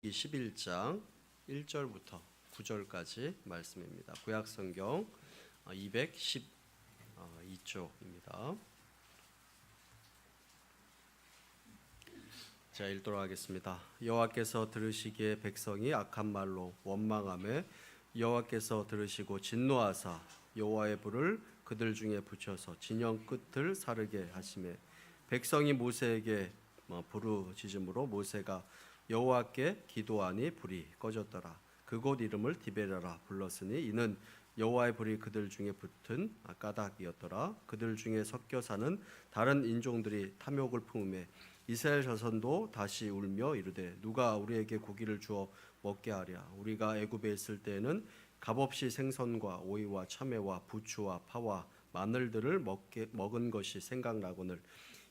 11장 1절부터 9절까지 말씀입니다. 구약성경 212쪽입니다. 자, 읽도록 하겠습니다. 여호와께서 들으시기에 백성이 악한 말로 원망하며 여호와께서 들으시고 진노하사 여호와의 불을 그들 중에 붙여서 진영 끝을 사르게 하시매 백성이 모세에게 부르짖음으로 모세가 여호와께 기도하니 불이 꺼졌더라. 그곳 이름을 디베라라 불렀으니 이는 여호와의 불이 그들 중에 붙은 까닭이었더라. 그들 중에 섞여 사는 다른 인종들이 탐욕을 품으며 이스라엘 자손도 다시 울며 이르되 누가 우리에게 고기를 주어 먹게 하랴. 우리가 애굽에 있을 때에는 값없이 생선과 오이와 참외와 부추와 파와 마늘들을 먹은 것이 생각나거늘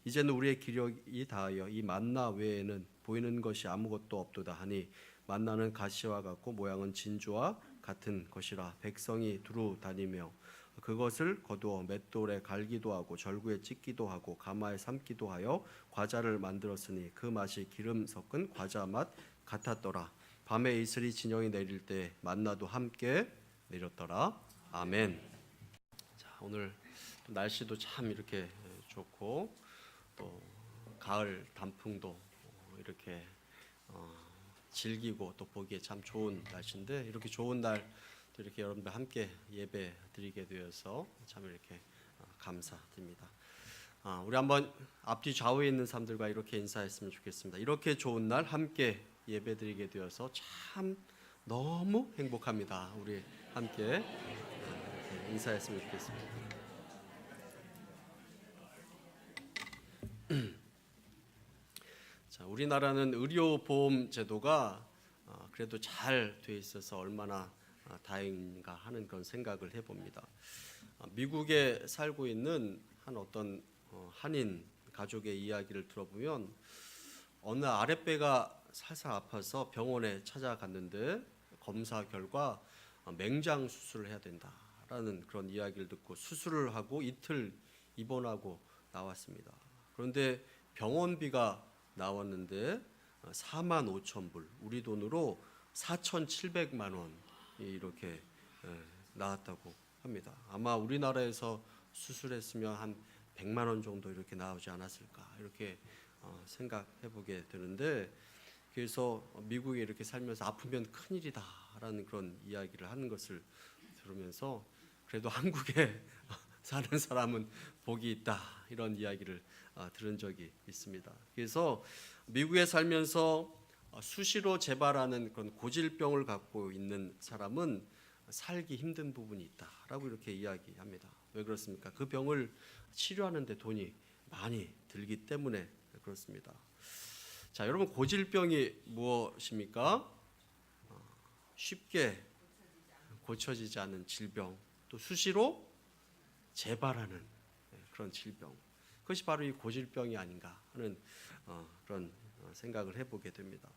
이제는 우리의 기력이 다하여 이 만나 외에는 보이는 것이 아무것도 없도다 하니 만나는 가시와 같고 모양은 진주와 같은 것이라. 백성이 두루 다니며 그것을 거두어 맷돌에 갈기도 하고 절구에 찢기도 하고 가마에 삶기도 하여 과자를 만들었으니 그 맛이 기름 섞은 과자 맛 같았더라. 밤에 이슬이 진영이 내릴 때 만나도 함께 내렸더라. 아멘. 자, 오늘 날씨도 참 이렇게 좋고 또 가을 단풍도 이렇게 즐기고 또 보기에 참 좋은 날씨인데 이렇게 좋은 날 이렇게 여러분들 함께 예배 드리게 되어서 참 이렇게 감사드립니다. 우리 한번 앞뒤 좌우에 있는 사람들과 이렇게 인사했으면 좋겠습니다. 이렇게 좋은 날 함께 예배 드리게 되어서 참 너무 행복합니다. 우리 함께 인사했으면 좋겠습니다. 자, 우리나라는 의료보험 제도가 그래도 잘 돼 있어서 얼마나 다행인가 하는 그런 생각을 해봅니다. 미국에 살고 있는 한 어떤 한인 가족의 이야기를 들어보면 어느 아랫배가 살살 아파서 병원에 찾아갔는데 검사 결과 맹장 수술을 해야 된다라는 그런 이야기를 듣고 수술을 하고 이틀 입원하고 나왔습니다. 그런데 병원비가 나왔는데 4만 5천 불, 우리 돈으로 4,700만 원이 이렇게 나왔다고 합니다. 아마 우리나라에서 수술했으면 한 100만 원 정도 이렇게 나오지 않았을까 이렇게 생각해 보게 되는데, 그래서 미국에 이렇게 살면서 아프면 큰일이다라는 그런 이야기를 하는 것을 들으면서 그래도 한국에 사는 사람은 복이 있다 이런 이야기를 들은 적이 있습니다. 그래서 미국에 살면서 수시로 재발하는 그런 고질병을 갖고 있는 사람은 살기 힘든 부분이 있다라고 이렇게 이야기합니다. 왜 그렇습니까? 그 병을 치료하는 데 돈이 많이 들기 때문에 그렇습니다. 자, 여러분, 고질병이 무엇입니까? 쉽게 고쳐지지 않는 질병, 또 수시로 재발하는 그런 질병, 그것이 바로 이 고질병이 아닌가 하는 그런 생각을 해보게 됩니다.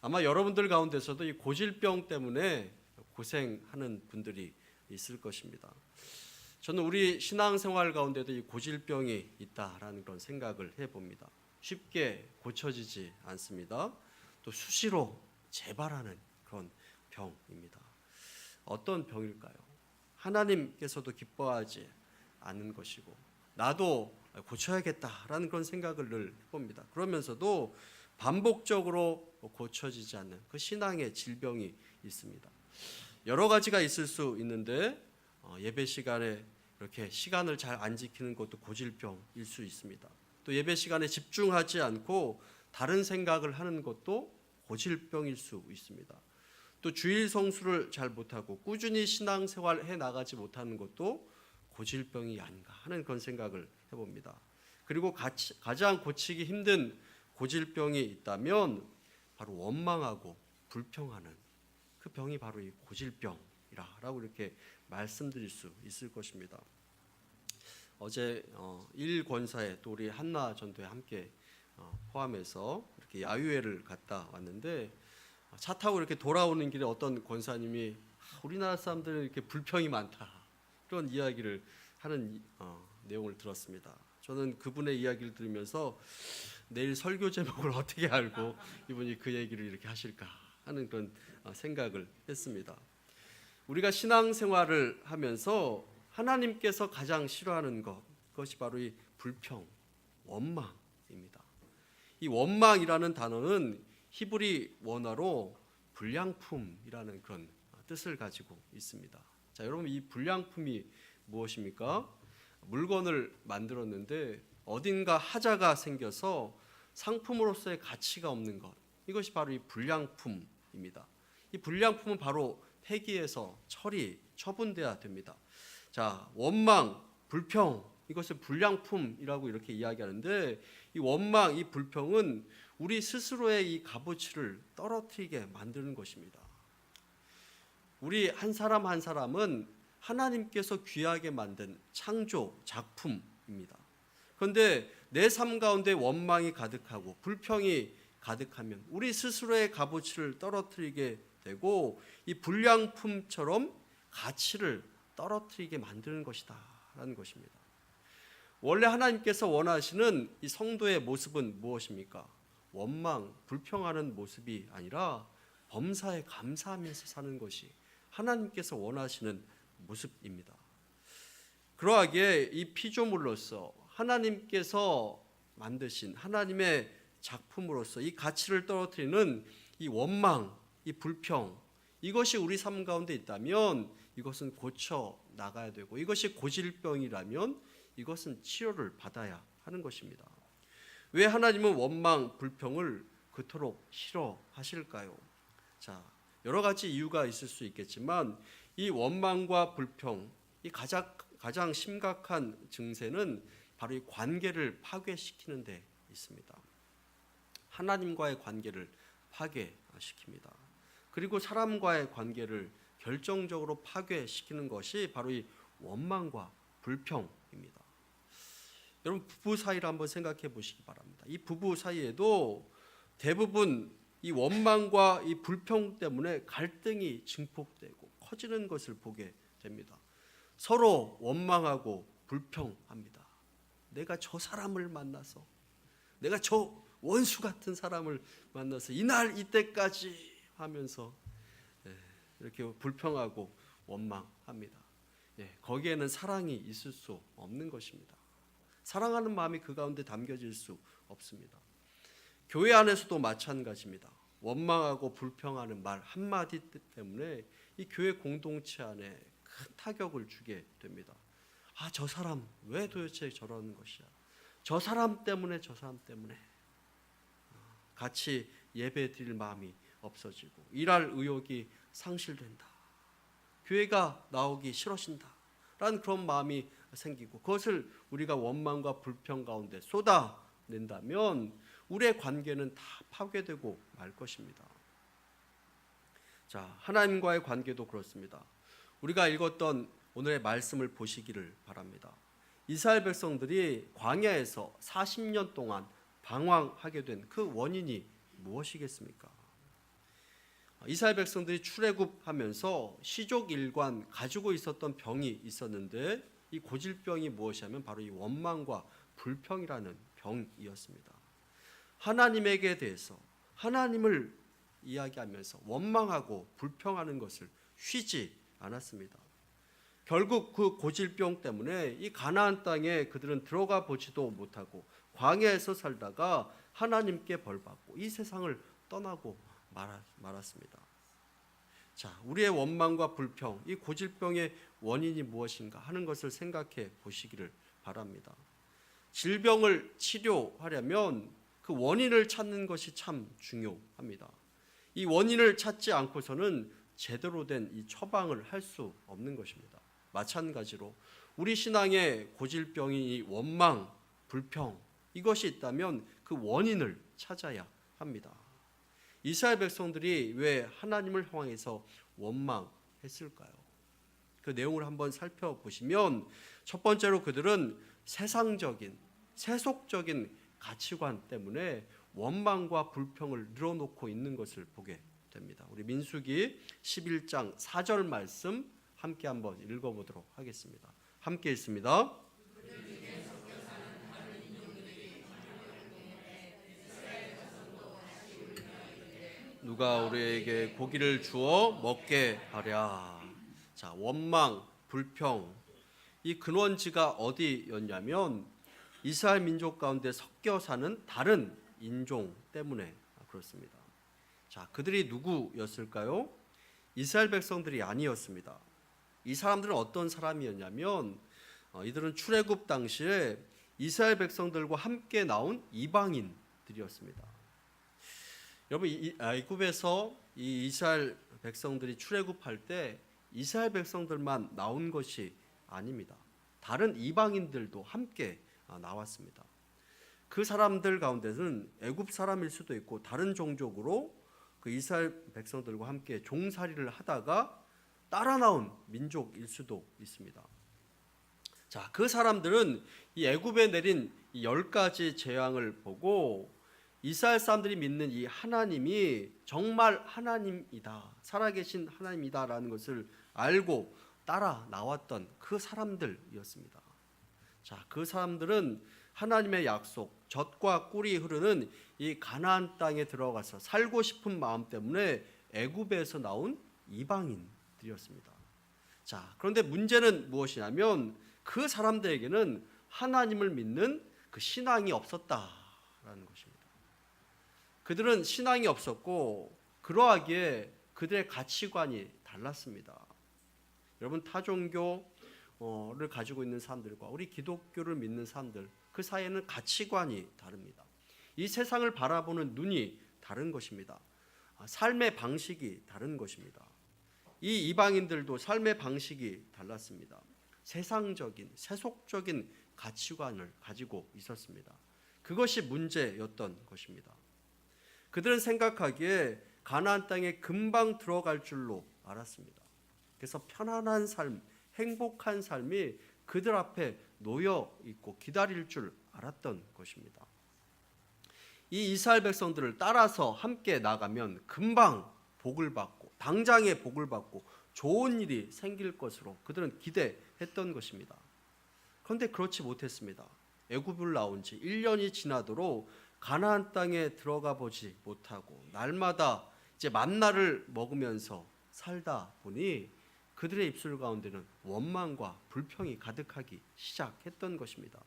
아마 여러분들 가운데서도 이 고질병 때문에 고생하는 분들이 있을 것입니다. 저는 우리 신앙생활 가운데도 이 고질병이 있다라는 그런 생각을 해봅니다. 쉽게 고쳐지지 않습니다. 또 수시로 재발하는 그런 병입니다. 어떤 병일까요? 하나님께서도 기뻐하지 않는 것이고 나도 고쳐야겠다라는 그런 생각을 늘 해봅니다. 그러면서도 반복적으로 고쳐지지 않는 그 신앙의 질병이 있습니다. 여러 가지가 있을 수 있는데 예배 시간에 이렇게 시간을 잘 안 지키는 것도 고질병일 수 있습니다. 또 예배 시간에 집중하지 않고 다른 생각을 하는 것도 고질병일 수 있습니다. 또 주일 성수를 잘 못하고 꾸준히 신앙생활 해나가지 못하는 것도 고질병이 아닌가 하는 그런 생각을 해봅니다. 그리고 가장 고치기 힘든 고질병이 있다면 바로 원망하고 불평하는 그 병이 바로 이 고질병이라고 이렇게 말씀드릴 수 있을 것입니다. 어제 일권사에 또 우리 한나 전도에 함께 포함해서 이렇게 야유회를 갔다 왔는데 차 타고 이렇게 돌아오는 길에 어떤 권사님이 우리나라 사람들은 이렇게 불평이 많다 그런 이야기를 하는 내용을 들었습니다. 저는 그분의 이야기를 들으면서 내일 설교 제목을 어떻게 알고 이분이 그 얘기를 이렇게 하실까 하는 그런 생각을 했습니다. 우리가 신앙생활을 하면서 하나님께서 가장 싫어하는 그것이 바로 이 불평, 원망입니다. 이 원망이라는 단어는 히브리 원어로 불량품이라는 그런 뜻을 가지고 있습니다. 자, 여러분, 이 불량품이 무엇입니까? 물건을 만들었는데 어딘가 하자가 생겨서 상품으로서의 가치가 없는 것, 이것이 바로 이 불량품입니다. 이 불량품은 바로 폐기해서 처분돼야 됩니다. 자, 원망, 불평, 이것을 불량품이라고 이렇게 이야기하는데, 이 원망, 이 불평은 우리 스스로의 이 값어치를 떨어뜨리게 만드는 것입니다. 우리 한 사람 한 사람은 하나님께서 귀하게 만든 창조 작품입니다. 그런데 내 삶 가운데 원망이 가득하고 불평이 가득하면 우리 스스로의 값어치를 떨어뜨리게 되고 이 불량품처럼 가치를 떨어뜨리게 만드는 것이다 라는 것입니다. 원래 하나님께서 원하시는 이 성도의 모습은 무엇입니까? 원망, 불평하는 모습이 아니라 범사에 감사하면서 사는 것이 하나님께서 원하시는 모습입니다. 그러하기에 이 피조물로서 하나님께서 만드신 하나님의 작품으로서 이 가치를 떨어뜨리는 이 원망, 이 불평, 이것이 우리 삶 가운데 있다면 이것은 고쳐 나가야 되고, 이것이 고질병이라면 이것은 치료를 받아야 하는 것입니다. 왜 하나님은 원망, 불평을 그토록 싫어하실까요? 자, 여러 가지 이유가 있을 수 있겠지만 이 원망과 불평, 이 가장 심각한 증세는 바로 이 관계를 파괴시키는 데 있습니다. 하나님과의 관계를 파괴시킵니다. 그리고 사람과의 관계를 결정적으로 파괴시키는 것이 바로 이 원망과 불평입니다. 여러분, 부부 사이를 한번 생각해 보시기 바랍니다. 이 부부 사이에도 대부분 이 원망과 이 불평 때문에 갈등이 증폭되고 커지는 것을 보게 됩니다. 서로 원망하고 불평합니다. 내가 저 사람을 만나서, 내가 저 원수 같은 사람을 만나서 이날 이때까지 하면서 이렇게 불평하고 원망합니다. 거기에는 사랑이 있을 수 없는 것입니다. 사랑하는 마음이 그 가운데 담겨질 수 없습니다. 교회 안에서도 마찬가지입니다. 원망하고 불평하는 말 한마디 때문에 이 교회 공동체 안에 큰 타격을 주게 됩니다. 아, 저 사람 왜 도대체 저러는 것이야? 저 사람 때문에 같이 예배 드릴 마음이 없어지고 일할 의욕이 상실된다. 교회가 나오기 싫어진다 라는 그런 마음이 생기고, 그것을 우리가 원망과 불평 가운데 쏟아낸다면 우리의 관계는 다 파괴되고 말 것입니다. 자, 하나님과의 관계도 그렇습니다. 우리가 읽었던 오늘의 말씀을 보시기를 바랍니다. 이스라엘 백성들이 광야에서 40년 동안 방황하게 된 그 원인이 무엇이겠습니까? 이스라엘 백성들이 출애굽하면서 시족일관 가지고 있었던 병이 있었는데, 이 고질병이 무엇이냐면 바로 이 원망과 불평이라는 병이었습니다. 하나님에게 대해서 하나님을 이야기하면서 원망하고 불평하는 것을 쉬지 않았습니다. 결국 그 고질병 때문에 이 가나안 땅에 그들은 들어가 보지도 못하고 광야에서 살다가 하나님께 벌받고 이 세상을 떠나고 말았습니다. 자, 우리의 원망과 불평, 이 고질병의 원인이 무엇인가 하는 것을 생각해 보시기를 바랍니다. 질병을 치료하려면 그 원인을 찾는 것이 참 중요합니다. 이 원인을 찾지 않고서는 제대로 된 이 처방을 할 수 없는 것입니다. 마찬가지로 우리 신앙의 고질병인 이 원망, 불평, 이것이 있다면 그 원인을 찾아야 합니다. 이스라엘 백성들이 왜 하나님을 향해서 원망했을까요? 그 내용을 한번 살펴보시면 첫 번째로 그들은 세상적인, 세속적인 가치관 때문에 원망과 불평을 늘어놓고 있는 것을 보게 됩니다. 우리 민수기 11장 4절 말씀 함께 한번 읽어보도록 하겠습니다. 함께 읽습니다. 누가 우리에게 고기를 주어 먹게 하랴. 자, 원망, 불평, 이 근원지가 어디였냐면 이스라엘 민족 가운데 섞여 사는 다른 인종 때문에 그렇습니다. 자, 그들이 누구였을까요? 이스라엘 백성들이 아니었습니다. 이 사람들은 어떤 사람이었냐면 이들은 출애굽 당시에 이스라엘 백성들과 함께 나온 이방인들이었습니다. 여러분, 애굽에서 이 이스라엘 백성들이 출애굽할 때 이스라엘 백성들만 나온 것이 아닙니다. 다른 이방인들도 함께 나왔습니다. 그 사람들 가운데는 애굽 사람일 수도 있고 다른 종족으로 그 이스라엘 백성들과 함께 종살이를 하다가 따라 나온 민족일 수도 있습니다. 자, 그 사람들은 이 애굽에 내린 이 10가지 재앙을 보고 이스라엘 사람들이 믿는 이 하나님이 정말 하나님이다, 살아계신 하나님이다라는 것을 알고 따라 나왔던 그 사람들이었습니다. 자, 그 사람들은 하나님의 약속, 젖과 꿀이 흐르는 이 가나안 땅에 들어가서 살고 싶은 마음 때문에 애굽에서 나온 이방인들이었습니다. 자, 그런데 문제는 무엇이냐면 그 사람들에게는 하나님을 믿는 그 신앙이 없었다라는 것입니다. 그들은 신앙이 없었고 그러하기에 그들의 가치관이 달랐습니다. 여러분, 타종교를 가지고 있는 사람들과 우리 기독교를 믿는 사람들 그 사이에는 가치관이 다릅니다. 이 세상을 바라보는 눈이 다른 것입니다. 삶의 방식이 다른 것입니다. 이 이방인들도 삶의 방식이 달랐습니다. 세상적인, 세속적인 가치관을 가지고 있었습니다. 그것이 문제였던 것입니다. 그들은 생각하기에 가나안 땅에 금방 들어갈 줄로 알았습니다. 그래서 편안한 삶, 행복한 삶이 그들 앞에 놓여 있고 기다릴 줄 알았던 것입니다. 이 이스라엘 백성들을 따라서 함께 나가면 금방 복을 받고 당장에 복을 받고 좋은 일이 생길 것으로 그들은 기대했던 것입니다. 그런데 그렇지 못했습니다. 애굽을 나온 지 1년이 지나도록 가나안 땅에 들어가 보지 못하고 날마다 이제 만나를 먹으면서 살다 보니 그들의 입술 가운데는 원망과 불평이 가득하기 시작했던 것입니다.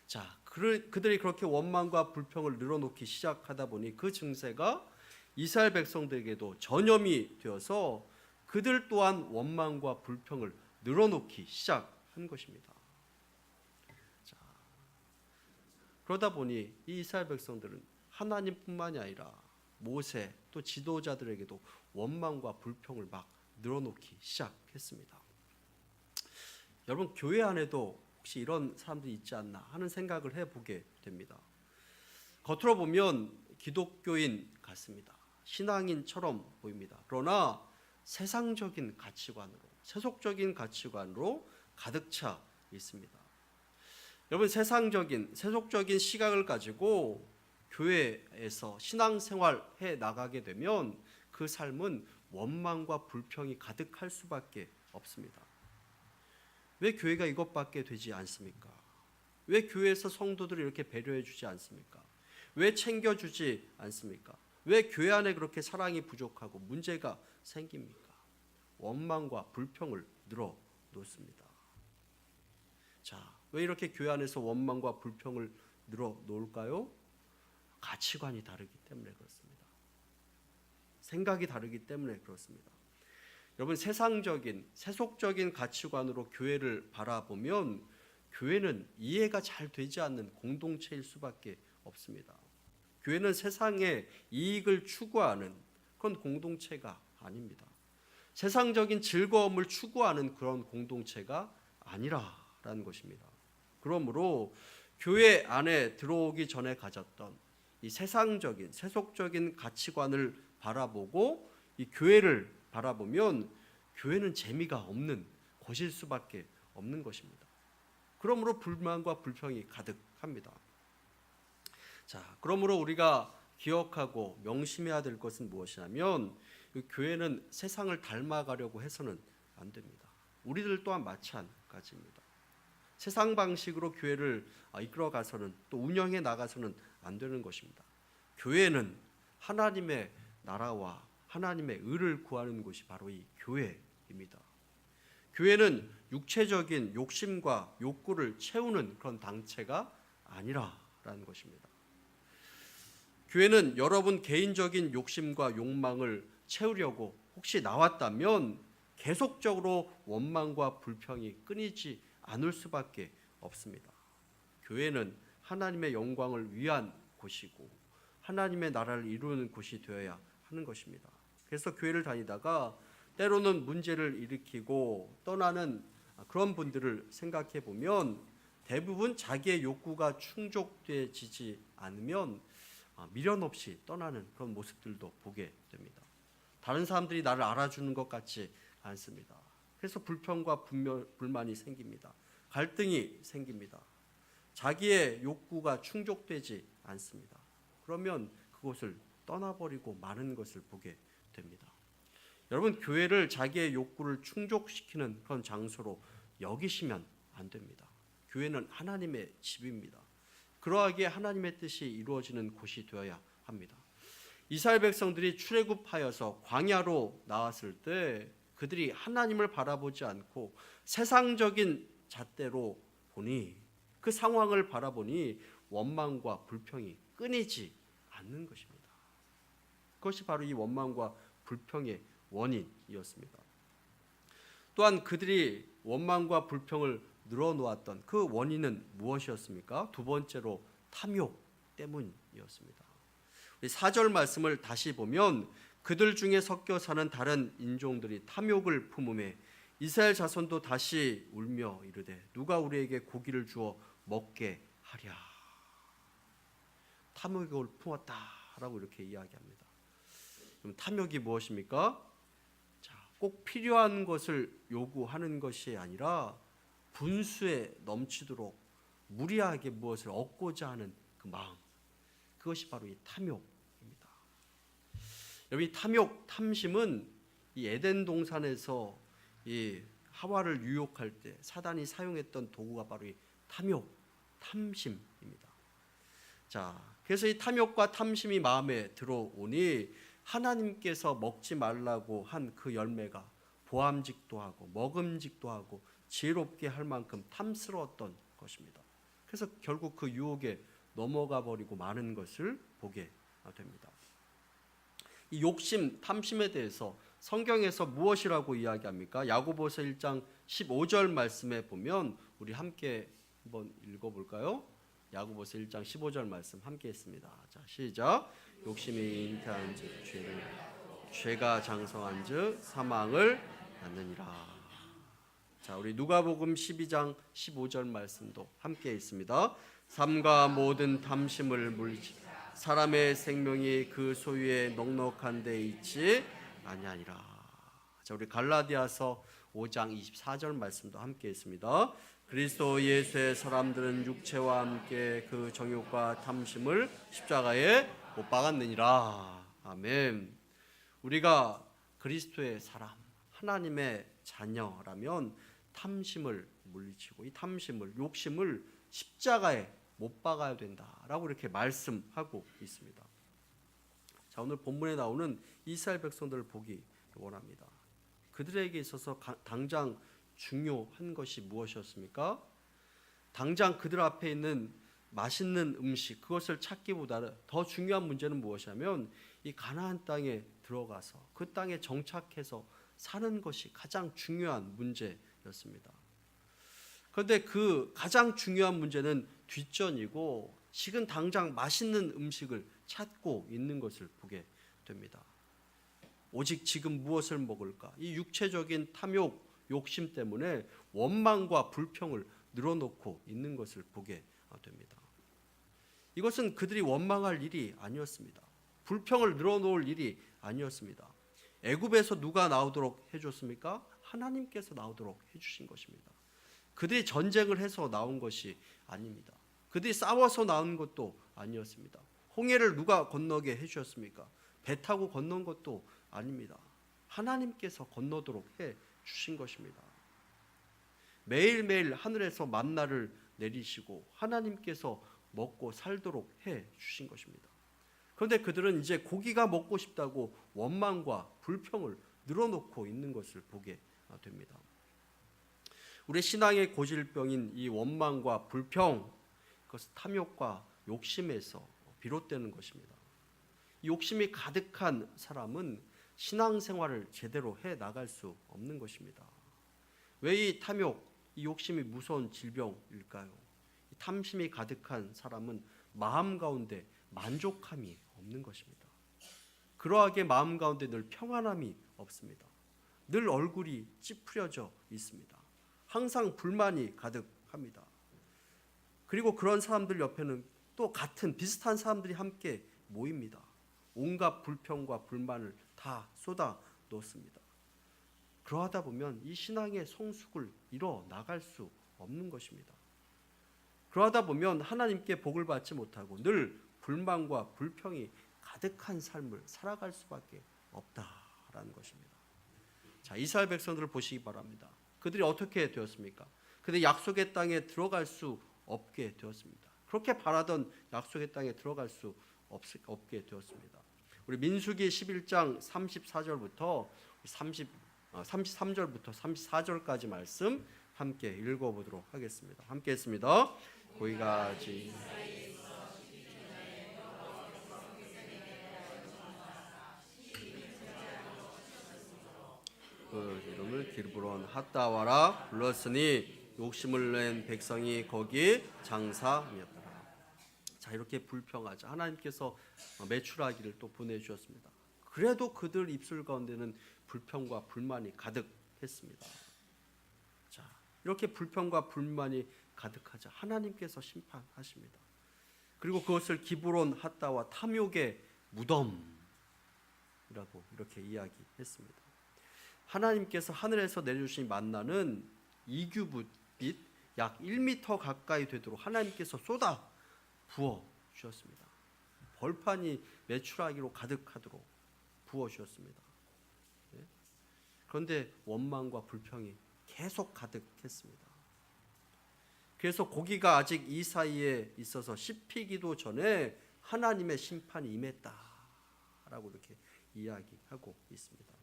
자, 그들이 그렇게 원망과 불평을 늘어놓기 시작하다 보니 그 증세가 이스라엘 백성들에게도 전염이 되어서 그들 또한 원망과 불평을 늘어놓기 시작한 것입니다. 자, 그러다 보니 이 이스라엘 백성들은 하나님뿐만이 아니라 모세 또 지도자들에게도 원망과 불평을 막 늘어놓기 시작했습니다. 여러분, 교회 안에도 혹시 이런 사람들이 있지 않나 하는 생각을 해보게 됩니다. 겉으로 보면 기독교인 같습니다. 신앙인처럼 보입니다. 그러나 세상적인 가치관으로, 세속적인 가치관으로 가득 차 있습니다. 여러분, 세속적인 시각을 가지고 교회에서 신앙생활 해 나가게 되면 그 삶은 원망과 불평이 가득할 수밖에 없습니다. 왜 교회가 이것밖에 되지 않습니까? 왜 교회에서 성도들을 이렇게 배려해 주지 않습니까? 왜 챙겨주지 않습니까? 왜 교회 안에 그렇게 사랑이 부족하고 문제가 생깁니까? 원망과 불평을 늘어놓습니다. 자, 왜 이렇게 교회 안에서 원망과 불평을 늘어놓을까요? 가치관이 다르기 때문에 그렇습니다. 생각이 다르기 때문에 그렇습니다. 여러분, 세속적인 가치관으로 교회를 바라보면 교회는 이해가 잘 되지 않는 공동체일 수밖에 없습니다. 교회는 세상의 이익을 추구하는 그런 공동체가 아닙니다. 세상적인 즐거움을 추구하는 그런 공동체가 아니라라는 것입니다. 그러므로 교회 안에 들어오기 전에 가졌던 이 세속적인 가치관을 바라보고 이 교회를 바라보면 교회는 재미가 없는 곳일 수밖에 없는 것입니다. 그러므로 불만과 불평이 가득합니다. 자, 그러므로 우리가 기억하고 명심해야 될 것은 무엇이냐면 교회는 세상을 닮아가려고 해서는 안 됩니다. 우리들 또한 마찬가지입니다. 세상 방식으로 교회를 이끌어가서는 또 운영해 나가서는 안 되는 것입니다. 교회는 하나님의 나라와 하나님의 의를 구하는 곳이 바로 이 교회입니다. 교회는 육체적인 욕심과 욕구를 채우는 그런 단체가 아니라라는 것입니다. 교회는 여러분 개인적인 욕심과 욕망을 채우려고 혹시 나왔다면 계속적으로 원망과 불평이 끊이지 않을 수밖에 없습니다. 교회는 하나님의 영광을 위한 곳이고 하나님의 나라를 이루는 곳이 되어야 하는 것입니다. 그래서 교회를 다니다가 때로는 문제를 일으키고 떠나는 그런 분들을 생각해 보면 대부분 자기의 욕구가 충족되지 않으면 미련 없이 떠나는 그런 모습들도 보게 됩니다. 다른 사람들이 나를 알아주는 것 같지 않습니다. 그래서 불평과 불만이 생깁니다. 갈등이 생깁니다. 자기의 욕구가 충족되지 않습니다. 그러면 그곳을 떠나버리고 마는 것을 보게 됩니다. 여러분, 교회를 자기의 욕구를 충족시키는 그런 장소로 여기시면 안 됩니다. 교회는 하나님의 집입니다. 그러하기에 하나님의 뜻이 이루어지는 곳이 되어야 합니다. 이스라엘 백성들이 출애굽하여서 광야로 나왔을 때 그들이 하나님을 바라보지 않고 세상적인 잣대로 보니 그 상황을 바라보니 원망과 불평이 끊이지 않는 것입니다. 그것이 바로 이 원망과 불평의 원인이었습니다. 또한 그들이 원망과 불평을 늘어놓았던 그 원인은 무엇이었습니까? 두 번째로 탐욕 때문이었습니다. 우리 4절 말씀을 다시 보면 그들 중에 섞여 사는 다른 인종들이 탐욕을 품음에 이스라엘 자손도 다시 울며 이르되 누가 우리에게 고기를 주어 먹게 하랴. 탐욕을 품었다라고 이렇게 이야기합니다. 그럼 탐욕이 무엇입니까? 꼭 필요한 것을 요구하는 것이 아니라 분수에 넘치도록 무리하게 무엇을 얻고자 하는 그 마음, 그것이 바로 이 탐욕입니다. 여러분, 이 탐욕, 탐심은 이 에덴 동산에서 이 하와를 유혹할 때 사단이 사용했던 도구가 바로 이 탐욕, 탐심입니다. 그래서 이 탐욕과 탐심이 마음에 들어오니 하나님께서 먹지 말라고 한 그 열매가 보암직도 하고 먹음직도 하고 지혜롭게 할 만큼 탐스러웠던 것입니다. 그래서 결국 그 유혹에 넘어가 버리고 마는 것을 보게 됩니다. 이 욕심, 탐심에 대해서 성경에서 무엇이라고 이야기합니까? 야고보서 1장 15절 말씀에 보면 우리 함께 한번 읽어볼까요? 야고보서 1장 15절 말씀 함께 했습니다. 자, 시작. 욕심이 잉태한즉 죄를, 죄가 장성한즉 사망을 낳느니라. 자, 우리 누가복음 12장 15절 말씀도 함께 있습니다. 삶과 모든 탐심을 물리치 사람의 생명이 그 소유에 넉넉한 데 있지 아니하니라. 자, 우리 갈라디아서 5장 24절 말씀도 함께 있습니다. 그리스도 예수의 사람들은 육체와 함께 그 정욕과 탐심을 십자가에 못 박았느니라. 아멘. 우리가 그리스도의 사람, 하나님의 자녀라면 탐심을 물리치고 이 탐심을, 욕심을 십자가에 못 박아야 된다라고 이렇게 말씀하고 있습니다. 자, 오늘 본문에 나오는 이스라엘 백성들을 보기 원합니다. 그들에게 있어서 당장 중요한 것이 무엇이었습니까? 당장 그들 앞에 있는 맛있는 음식, 그것을 찾기보다 더 중요한 문제는 무엇이냐면 이 가나안 땅에 들어가서 그 땅에 정착해서 사는 것이 가장 중요한 문제였습니다. 그런데 그 가장 중요한 문제는 뒷전이고 지금 당장 맛있는 음식을 찾고 있는 것을 보게 됩니다. 오직 지금 무엇을 먹을까? 이 육체적인 탐욕, 욕심 때문에 원망과 불평을 늘어놓고 있는 것을 보게 됩니다. 이것은 그들이 원망할 일이 아니었습니다. 불평을 늘어놓을 일이 아니었습니다. 애굽에서 누가 나오도록 해줬습니까? 하나님께서 나오도록 해주신 것입니다. 그들이 전쟁을 해서 나온 것이 아닙니다. 그들이 싸워서 나온 것도 아니었습니다. 홍해를 누가 건너게 해주셨습니까? 배 타고 건넌 것도 아닙니다. 하나님께서 건너도록 해주신 것입니다. 매일매일 하늘에서 만나를 내리시고 하나님께서 먹고 살도록 해주신 것입니다. 그런데 그들은 이제 고기가 먹고 싶다고 원망과 불평을 늘어놓고 있는 것을 보게 됩니다. 우리 신앙의 고질병인 이 원망과 불평, 그것은 탐욕과 욕심에서 비롯되는 것입니다. 이 욕심이 가득한 사람은 신앙생활을 제대로 해 나갈 수 없는 것입니다. 왜 이 탐욕, 이 욕심이 무서운 질병일까요? 이 탐심이 가득한 사람은 마음 가운데 만족함이 없는 것입니다. 그러하게 마음 가운데 늘 평안함이 없습니다. 늘 얼굴이 찌푸려져 있습니다. 항상 불만이 가득합니다. 그리고 그런 사람들 옆에는 또 같은 비슷한 사람들이 함께 모입니다. 온갖 불평과 불만을 다 쏟아 놓습니다. 그러하다 보면 이 신앙의 성숙을 이뤄 나갈 수 없는 것입니다. 그러하다 보면 하나님께 복을 받지 못하고 늘 불만과 불평이 가득한 삶을 살아갈 수밖에 없다라는 것입니다. 자, 이스라엘 백성들을 보시기 바랍니다. 그들이 어떻게 되었습니까? 그들이 약속의 땅에 들어갈 수 없게 되었습니다. 그렇게 바라던 약속의 땅에 들어갈 수 없게 되었습니다. 우리 민수기 11장 34절부터 33절부터 34절까지 말씀 함께 읽어보도록 하겠습니다. 함께 했습니다. 고기가 지 그 이름을 기브론 핫다와라 불렀으니 욕심을 낸 백성이 거기 장사하였더라. 자, 이렇게 불평하자 하나님께서 메추라기를 또 보내주셨습니다. 그래도 그들 입술 가운데는 불평과 불만이 가득했습니다. 자, 이렇게 불평과 불만이 가득하자 하나님께서 심판하십니다. 그리고 그것을 기브론 핫다와 탐욕의 무덤이라고 이렇게 이야기했습니다. 하나님께서 하늘에서 내려주신 만나는 이규빗 약 1m 가까이 되도록 하나님께서 쏟아 부어 주셨습니다. 벌판이 메추라기로 가득하도록 부어 주셨습니다. 그런데 원망과 불평이 계속 가득했습니다. 그래서 고기가 아직 이 사이에 있어서 씹히기도 전에 하나님의 심판이 임했다라고 이렇게 이야기하고 있습니다.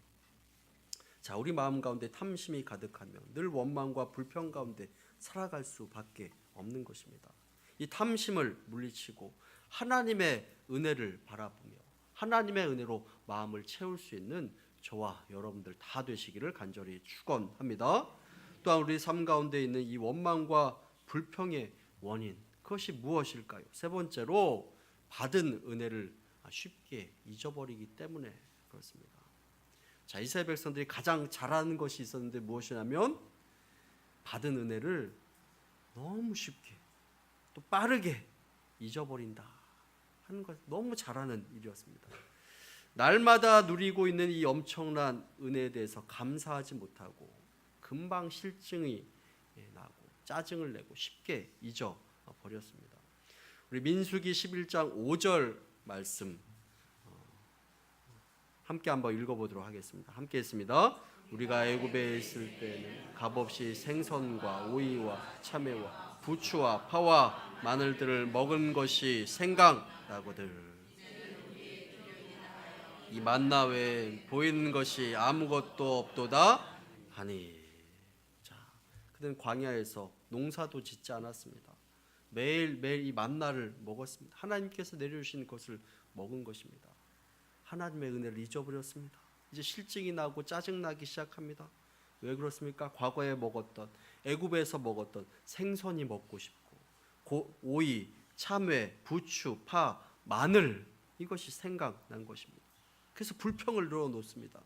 자, 우리 마음 가운데 탐심이 가득하면 늘 원망과 불평 가운데 살아갈 수밖에 없는 것입니다. 이 탐심을 물리치고 하나님의 은혜를 바라보며 하나님의 은혜로 마음을 채울 수 있는 저와 여러분들 다 되시기를 간절히 축원합니다. 또한 우리 삶 가운데 있는 이 원망과 불평의 원인, 그것이 무엇일까요? 세 번째로 받은 은혜를 쉽게 잊어버리기 때문에 그렇습니다. 자, 이스라엘 백성들이 가장 잘하는 것이 있었는데 무엇이냐면 받은 은혜를 너무 쉽게 또 빠르게 잊어버린다 하는 것, 너무 잘하는 일이었습니다. 날마다 누리고 있는 이 엄청난 은혜에 대해서 감사하지 못하고 금방 실증이 나고 짜증을 내고 쉽게 잊어버렸습니다. 우리 민수기 11장 5절 말씀 함께 한번 읽어보도록 하겠습니다. 함께 했습니다. 우리가 애굽에 있을 때는 값없이 생선과 오이와 참외와 부추와 파와 마늘들을 먹은 것이 생각나거늘 이 만나 외에 보이는 것이 아무것도 없도다 하니. 자, 그들은 광야에서 농사도 짓지 않았습니다. 매일매일 이 만나를 먹었습니다. 하나님께서 내려주신 것을 먹은 것입니다. 하나님의 은혜를 잊어버렸습니다. 이제 실증이 나고 짜증나기 시작합니다. 왜 그렇습니까? 과거에 먹었던, 애굽에서 먹었던 생선이 먹고 싶고 오이, 참외, 부추, 파, 마늘, 이것이 생각난 것입니다. 그래서 불평을 늘어놓습니다.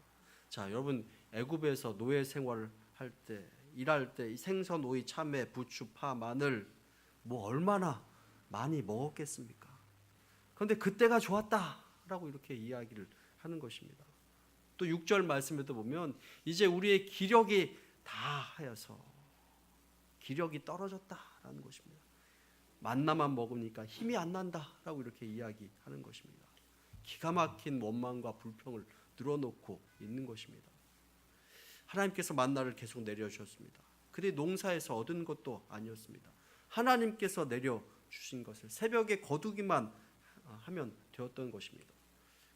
자, 여러분 애굽에서 노예 생활을 할 때, 일할 때 이 생선, 오이, 참외, 부추, 파, 마늘 뭐 얼마나 많이 먹었겠습니까? 그런데 그때가 좋았다라고 이렇게 이야기를 하는 것입니다. 또 6절 말씀에도 보면 이제 우리의 기력이 다하여서 기력이 떨어졌다라는 것입니다. 만나만 먹으니까 힘이 안 난다라고 이렇게 이야기하는 것입니다. 기가 막힌 원망과 불평을 늘어놓고 있는 것입니다. 하나님께서 만나를 계속 내려주셨습니다. 그들이 농사에서 얻은 것도 아니었습니다. 하나님께서 내려주신 것을 새벽에 거두기만 하면 되었던 것입니다.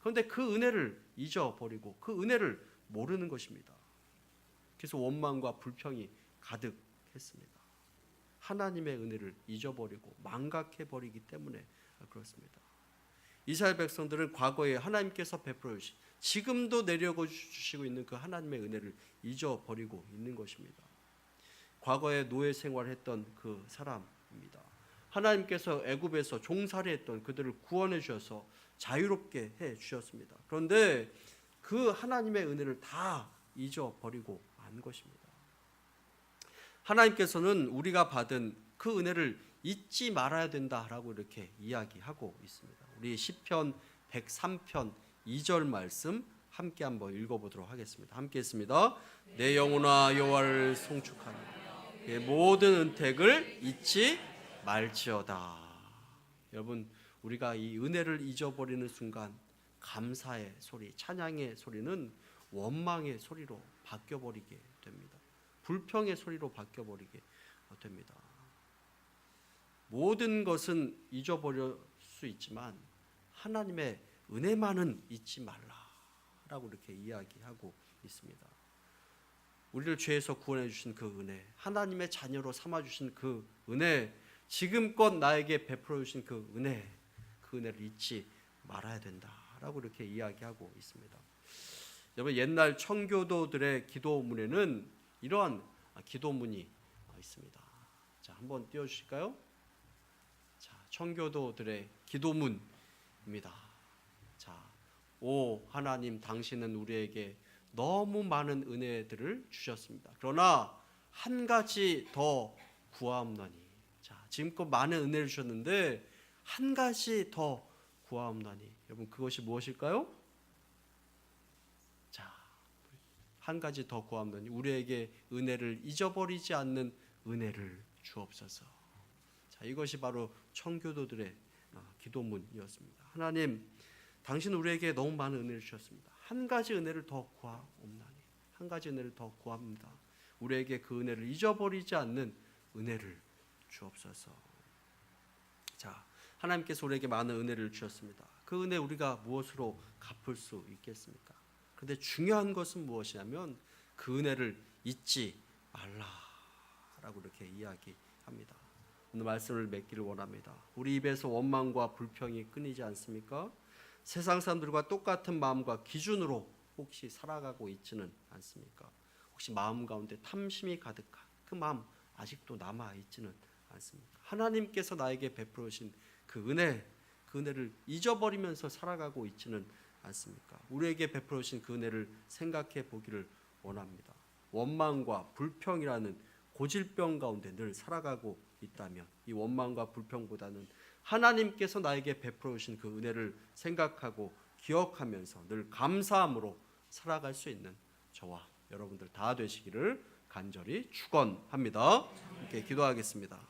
그런데 그 은혜를 잊어버리고 그 은혜를 모르는 것입니다. 그래서 원망과 불평이 가득했습니다. 하나님의 은혜를 잊어버리고 망각해버리기 때문에 그렇습니다. 이스라엘 백성들은 과거에 하나님께서 베풀어 주신, 지금도 내려고 주시고 있는 그 하나님의 은혜를 잊어버리고 있는 것입니다. 과거에 노예 생활했던 그 사람입니다. 하나님께서 애굽에서 종살이했던 그들을 구원해 주셔서 자유롭게 해 주셨습니다. 그런데 그 하나님의 은혜를 다 잊어버리고 만 것입니다. 하나님께서는 우리가 받은 그 은혜를 잊지 말아야 된다라고 이렇게 이야기하고 있습니다. 우리 시편 103편 2절 말씀 함께 한번 읽어보도록 하겠습니다. 함께 했습니다. 내 영혼아 여호와를 송축하라. 그의 모든 은택을 잊지 말지어다. 여러분, 우리가 이 은혜를 잊어버리는 순간 감사의 소리, 찬양의 소리는 원망의 소리로 바뀌어버리게 됩니다. 불평의 소리로 바뀌어버리게 됩니다. 모든 것은 잊어버릴 수 있지만 하나님의 은혜만은 잊지 말라라고 이렇게 이야기하고 있습니다. 우리를 죄에서 구원해 주신 그 은혜, 하나님의 자녀로 삼아 주신 그 은혜, 지금껏 나에게 베풀어 주신 그 은혜를 잊지 말아야 된다라고 이렇게 이야기하고 있습니다. 여러분, 옛날 청교도들의 기도문에는 이러한 기도문이 있습니다. 자, 한번 띄워 주실까요? 자, 청교도들의 기도문입니다. 자, 오 하나님, 당신은 우리에게 너무 많은 은혜들을 주셨습니다. 그러나 한 가지 더 구하옵나니. 자, 지금껏 많은 은혜를 주셨는데 한 가지 더 구하옵나니. 여러분, 그것이 무엇일까요? 자, 한 가지 더 구하옵나니 우리에게 은혜를 잊어버리지 않는 은혜를 주옵소서. 자, 이것이 바로 청교도들의 기도문이었습니다. 하나님, 당신 우리에게 너무 많은 은혜를 주셨습니다. 한 가지 은혜를 더 구하옵나니. 한 가지 은혜를 더 구합니다. 우리에게 그 은혜를 잊어버리지 않는 은혜를 주옵소서. 자, 하나님께서 우리에게 많은 은혜를 주셨습니다. 그 은혜 우리가 무엇으로 갚을 수 있겠습니까? 그런데 중요한 것은 무엇이냐면 그 은혜를 잊지 말라라고 이렇게 이야기합니다. 오늘 말씀을 맺기를 원합니다. 우리 입에서 원망과 불평이 끊이지 않습니까? 세상 사람들과 똑같은 마음과 기준으로 혹시 살아가고 있지는 않습니까? 혹시 마음 가운데 탐심이 가득한 그 마음 아직도 남아 있지는 않습니까? 하나님께서 나에게 베풀어 주신 그 은혜를 잊어버리면서 살아가고 있지는 않습니까? 우리에게 베풀어 주신 그 은혜를 생각해 보기를 원합니다. 원망과 불평이라는 고질병 가운데 늘 살아가고 있다면 이 원망과 불평보다는 하나님께서 나에게 베풀어 주신 그 은혜를 생각하고 기억하면서 늘 감사함으로 살아갈 수 있는 저와 여러분들 다 되시기를 간절히 축원합니다. 함께 기도하겠습니다.